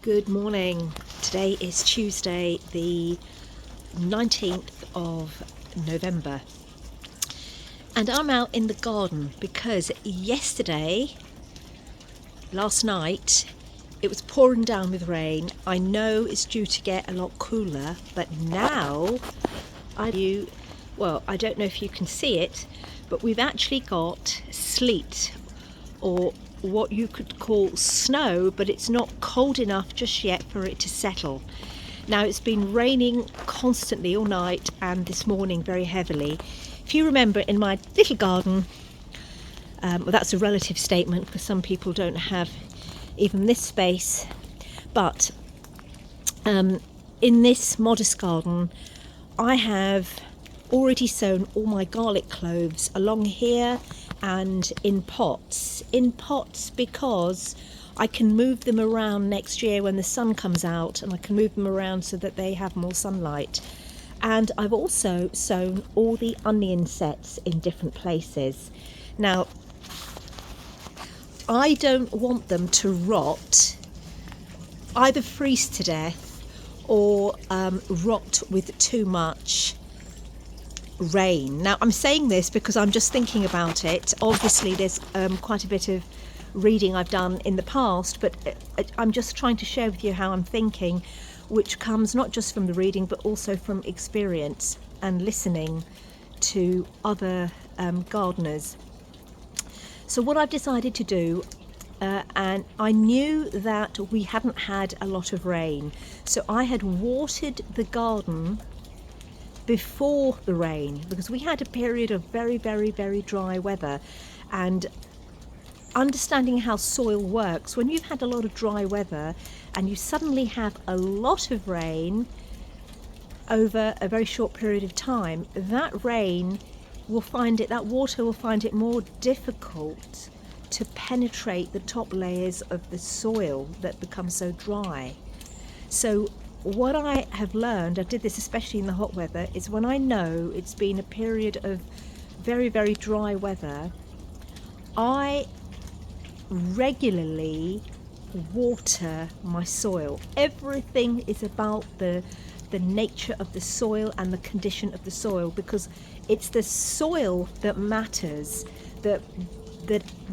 Good morning. Today is Tuesday, the 19th of November, and I'm out in the garden because last night, it was pouring down with rain. I know it's due to get a lot cooler, but now I don't know if you can see it, but we've actually got sleet, or what you could call snow, but it's not cold enough just yet for it to settle. Now, it's been raining constantly all night and this morning very heavily. If you remember, in my little garden, that's a relative statement because some people don't have even this space, but in this modest garden I have already sown all my garlic cloves along here and in pots because I can move them around next year when the sun comes out, and I can move them around so that they have more sunlight. And I've also sown all the onion sets in different places. Now, I don't want them to rot, either freeze to death or rot with too much rain. Now, I'm saying this because I'm just thinking about it. Obviously there's quite a bit of reading I've done in the past, but I'm just trying to share with you how I'm thinking, which comes not just from the reading but also from experience and listening to other gardeners. So what I've decided to do, and I knew that we hadn't had a lot of rain, so I had watered the garden before the rain, because we had a period of very, very, very dry weather. And understanding how soil works, when you've had a lot of dry weather and you suddenly have a lot of rain over a very short period of time, that water will find it more difficult to penetrate the top layers of the soil that become so dry. So what I have learned, I did this especially in the hot weather, is when I know it's been a period of very, very dry weather, I regularly water my soil. Everything is about the nature of the soil and the condition of the soil, because it's the soil that matters, that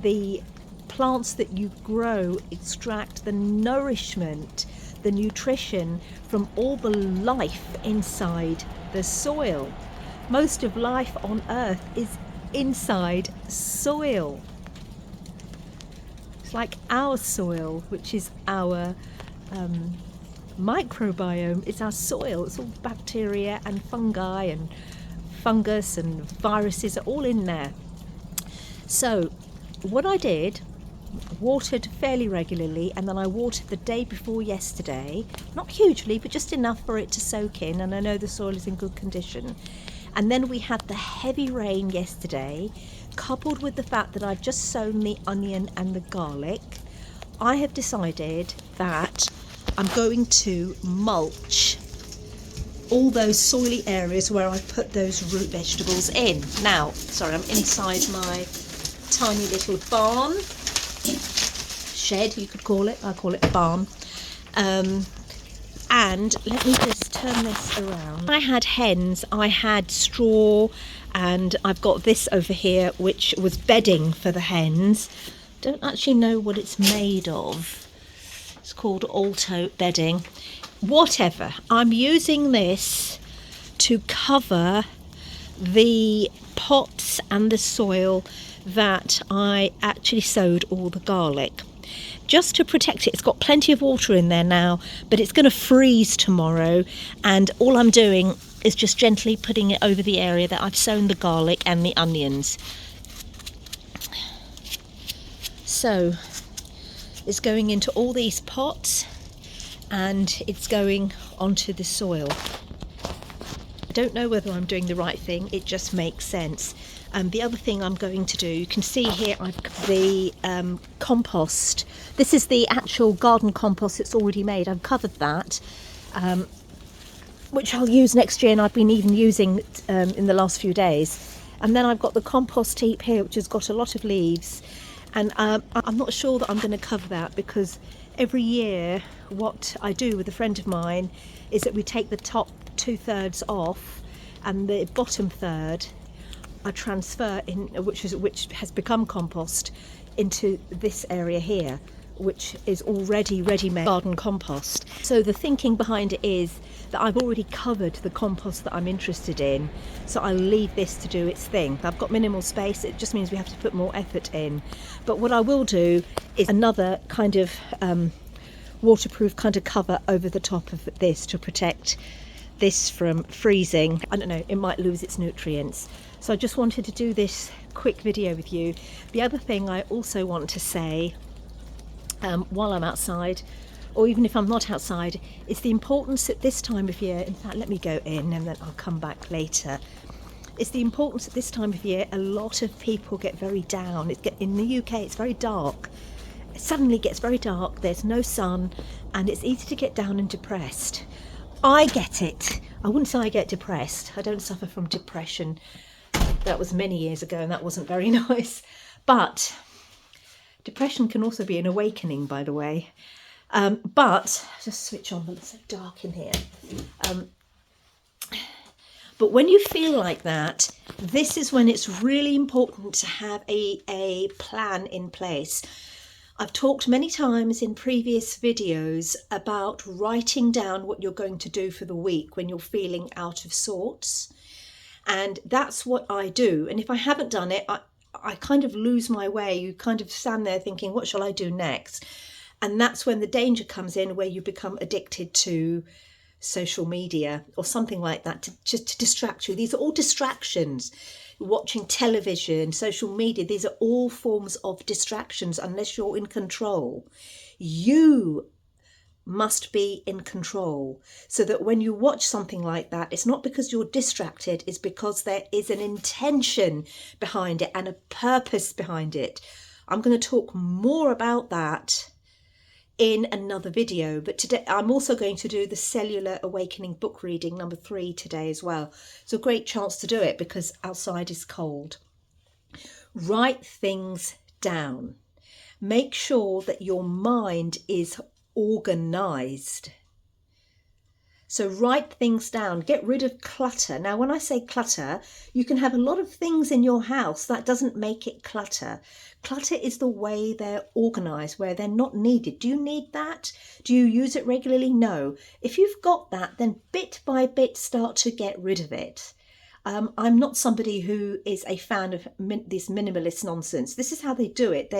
the plants that you grow extract the nourishment, the nutrition from all the life inside the soil. Most of life on earth is inside soil. It's like our soil, which is our microbiome. It's our soil. It's all bacteria and fungi and fungus and viruses are all in there. So what I did, watered fairly regularly, and then I watered the day before yesterday, not hugely but just enough for it to soak in, and I know the soil is in good condition. And then we had the heavy rain yesterday, coupled with the fact that I've just sown the onion and the garlic. I have decided that I'm going to mulch all those soily areas where I put those root vegetables in. Now, sorry, I'm inside my tiny little barn, shed you could call it. I call it a barn. And let me just turn this around. I had hens, I had straw, and I've got this over here which was bedding for the hens. Don't actually know what it's made of. It's called Alto bedding. Whatever, I'm using this to cover the pots and the soil that I actually sowed all the garlic, just to protect it. It's got plenty of water in there now, but it's going to freeze tomorrow, and all I'm doing is just gently putting it over the area that I've sown the garlic and the onions. So it's going into all these pots and it's going onto the soil. I don't know whether I'm doing the right thing, it just makes sense. The other thing I'm going to do, you can see here I've the compost. This is the actual garden compost that's already made. I've covered that, which I'll use next year, and I've been even using in the last few days. And then I've got the compost heap here, which has got a lot of leaves, and I'm not sure that I'm going to cover that, because every year what I do with a friend of mine is that we take the top 2/3 off, and the bottom third I transfer in, which has become compost, into this area here, which is already ready-made garden compost. So the thinking behind it is that I've already covered the compost that I'm interested in, so I'll leave this to do its thing. I've got minimal space, it just means we have to put more effort in. But what I will do is another kind of waterproof kind of cover over the top of this to protect this from freezing. I don't know, it might lose its nutrients. So I just wanted to do this quick video with you. The other thing I also want to say while I'm outside, or even if I'm not outside, is the importance at this time of year. In fact, let me go in and then I'll come back later. It's the importance at this time of year. A lot of people get very down. In the UK, it's very dark. It suddenly gets very dark, there's no sun, and it's easy to get down and depressed. I get it. I wouldn't say I get depressed. I don't suffer from depression. That was many years ago and that wasn't very nice. But depression can also be an awakening, by the way. But just switch on, it's so dark in here. But when you feel like that, this is when it's really important to have a plan in place. I've talked many times in previous videos about writing down what you're going to do for the week when you're feeling out of sorts. And that's what I do. And if I haven't done it, I kind of lose my way. You kind of stand there thinking, what shall I do next? And that's when the danger comes in, where you become addicted to social media or something like that, just to distract you. These are all distractions. Watching television, social media, these are all forms of distractions unless you're in control. You must be in control, so that when you watch something like that, it's not because you're distracted, it's because there is an intention behind it and a purpose behind it. I'm going to talk more about that in another video, but today I'm also going to do the Cellular Awakening book reading number 3 today as well. It's a great chance to do it because outside is cold. Write things down. Make sure that your mind is organized. So write things down, get rid of clutter. Now, when I say clutter, you can have a lot of things in your house. That doesn't make it clutter. Clutter is the way they're organized, where they're not needed. Do you need that? Do you use it regularly? No. If you've got that, then bit by bit start to get rid of it. I'm not somebody who is a fan of this minimalist nonsense. This is how they do it.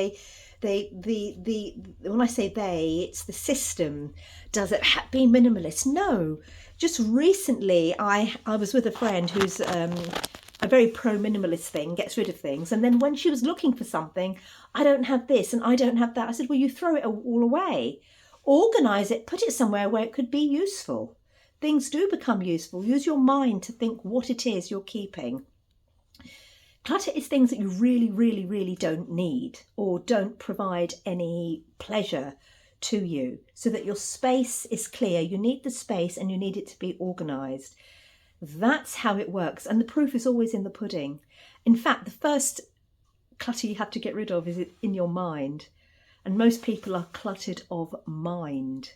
When I say they, it's the system. Does it be minimalist? No. Just recently, I was with a friend who's a very pro-minimalist thing, gets rid of things. And then when she was looking for something, I don't have this and I don't have that. I said, well, you throw it all away. Organise it, put it somewhere where it could be useful. Things do become useful. Use your mind to think what it is you're keeping. Clutter is things that you really, really, really don't need or don't provide any pleasure to you, so that your space is clear. You need the space and you need it to be organised. That's how it works. And the proof is always in the pudding. In fact, the first clutter you have to get rid of is in your mind. And most people are cluttered of mind.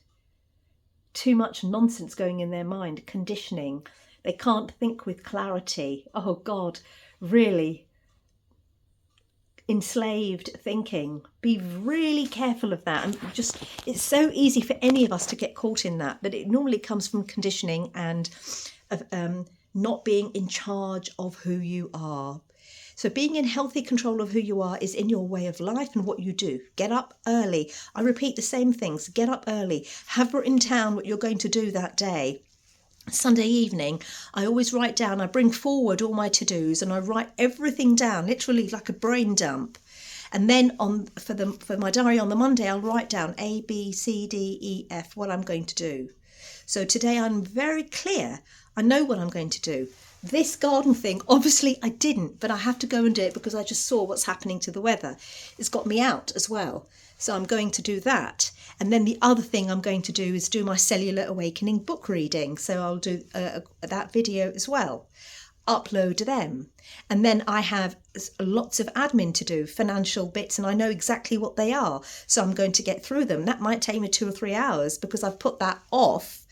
Too much nonsense going in their mind, conditioning. They can't think with clarity. Oh God, really. Enslaved thinking. Be really careful of that. And just, it's so easy for any of us to get caught in that, but it normally comes from conditioning and not being in charge of who you are. So being in healthy control of who you are is in your way of life and what you do. Get up early. I repeat the same things. Get up early. Have written down what you're going to do that day. Sunday evening, I always write down, I bring forward all my to-dos and I write everything down, literally like a brain dump. And then for my diary on the Monday, I'll write down A, B, C, D, E, F, what I'm going to do. So today I'm very clear. I know what I'm going to do. This garden thing, obviously I didn't, but I have to go and do it because I just saw what's happening to the weather. It's got me out as well. So I'm going to do that. And then the other thing I'm going to do is do my Cellular Awakening book reading. So I'll do that video as well. upload them. And then I have lots of admin to do, financial bits, and I know exactly what they are. So I'm going to get through them. That might take me 2 or 3 hours because I've put that off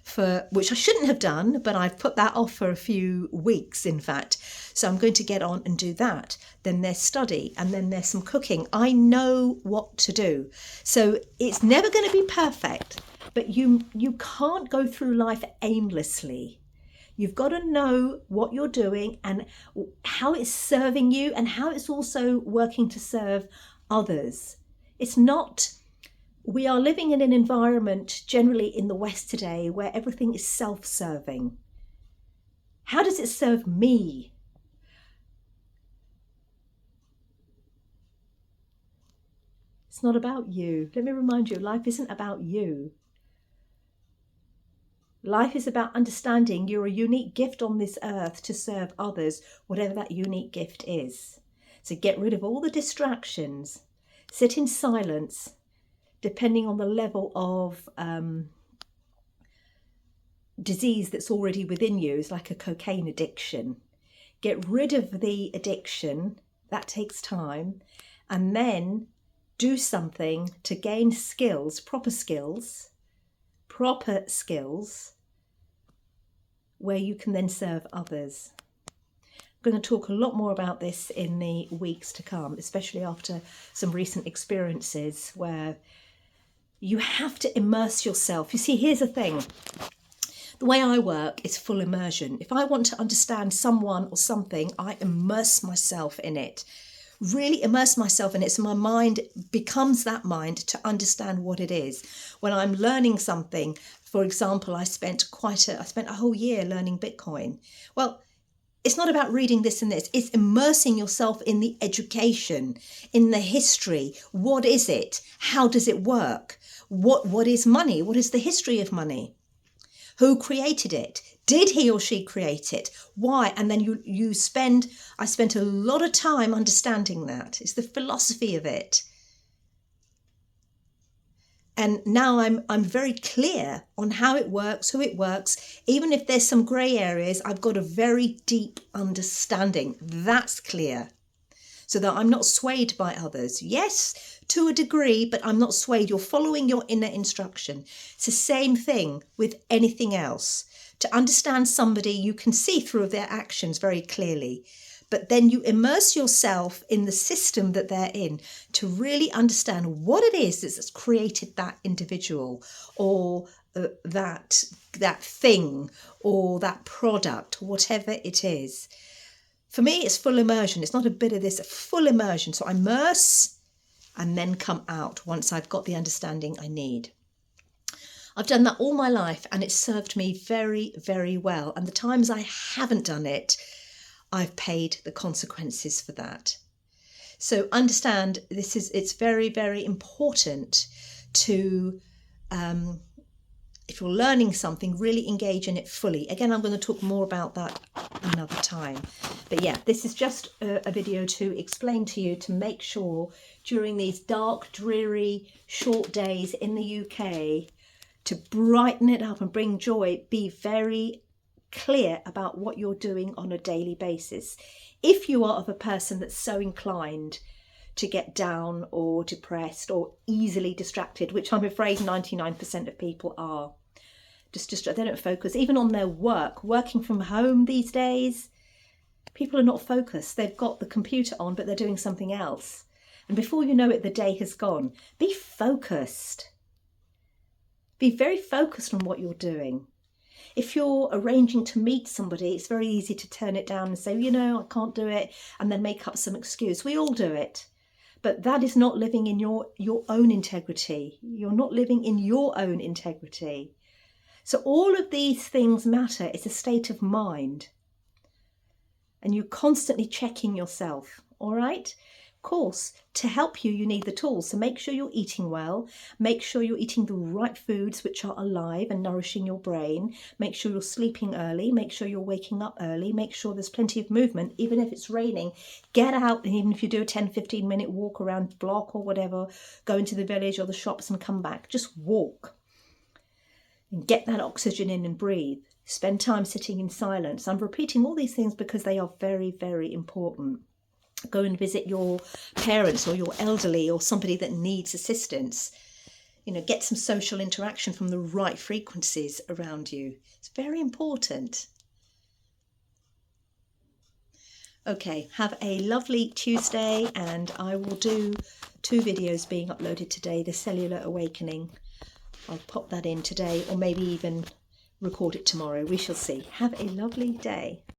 for, which I shouldn't have done, but I've put that off for a few weeks, in fact. So I'm going to get on and do that. Then there's study, and then there's some cooking. I know what to do. So it's never going to be perfect, but you can't go through life aimlessly. You've got to know what you're doing and how it's serving you and how it's also working to serve others. It's not, we are living in an environment generally in the West today where everything is self-serving. How does it serve me? It's not about you. Let me remind you, life isn't about you. Life is about understanding you're a unique gift on this earth to serve others, whatever that unique gift is. So get rid of all the distractions. Sit in silence, depending on the level of disease that's already within you. It's like a cocaine addiction. Get rid of the addiction. That takes time. And then do something to gain skills, proper skills, where you can then serve others. I'm going to talk a lot more about this in the weeks to come, especially after some recent experiences where you have to immerse yourself. You see, here's the thing. The way I work is full immersion. If I want to understand someone or something, I immerse myself in it. Really immerse myself in it so my mind becomes that mind to understand what it is. When I'm learning something, for example, I spent a whole year learning Bitcoin. Well, it's not about reading this and this. It's immersing yourself in the education, in the history. What is it? How does it work? What is money? What is the history of money? Who created it? Did he or she create it? Why? And then I spent a lot of time understanding that. It's the philosophy of it. And now I'm very clear on how it works, who it works. Even if there's some grey areas, I've got a very deep understanding. That's clear. So that I'm not swayed by others. Yes, to a degree, but I'm not swayed. You're following your inner instruction. It's the same thing with anything else. To understand somebody, you can see through their actions very clearly. But then you immerse yourself in the system that they're in to really understand what it is that's created that individual or that thing or that product, whatever it is. For me, it's full immersion. It's not a bit of this, full immersion. So I immerse and then come out once I've got the understanding I need. I've done that all my life and it's served me very, very well. And the times I haven't done it, I've paid the consequences for that. So understand it's very, very important to, if you're learning something, really engage in it fully. Again, I'm going to talk more about that another time. But yeah, this is just a video to explain to you to make sure during these dark, dreary, short days in the UK, to brighten it up and bring joy, be very clear about what you're doing on a daily basis. If you are of a person that's so inclined to get down or depressed or easily distracted, which I'm afraid 99% of people are, they don't focus even on their working from home these days. People are not focused. They've got the computer on, but they're doing something else. And before you know it, the day has gone. Be focused. Be very focused on what you're doing. If you're arranging to meet somebody, it's very easy to turn it down and say, I can't do it, and then make up some excuse. We all do it. But that is not living in your own integrity. You're not living in your own integrity. So all of these things matter. It's a state of mind. And you're constantly checking yourself, all right? Of course, to help you, you need the tools. So make sure you're eating well. Make sure you're eating the right foods which are alive and nourishing your brain. Make sure you're sleeping early. Make sure you're waking up early. Make sure there's plenty of movement. Even if it's raining, get out. And even if you do a 10-15 minute walk around the block or whatever, go into the village or the shops and come back. Just walk and get that oxygen in and breathe. Spend time sitting in silence. I'm repeating all these things because they are very, very important. Go and visit your parents or your elderly or somebody that needs assistance. You know, get some social interaction from the right frequencies around you. It's very important. Okay, have a lovely Tuesday, and I will do 2 videos being uploaded today. The Cellular Awakening, I'll pop that in today, or maybe even record it tomorrow. We shall see. Have a lovely day.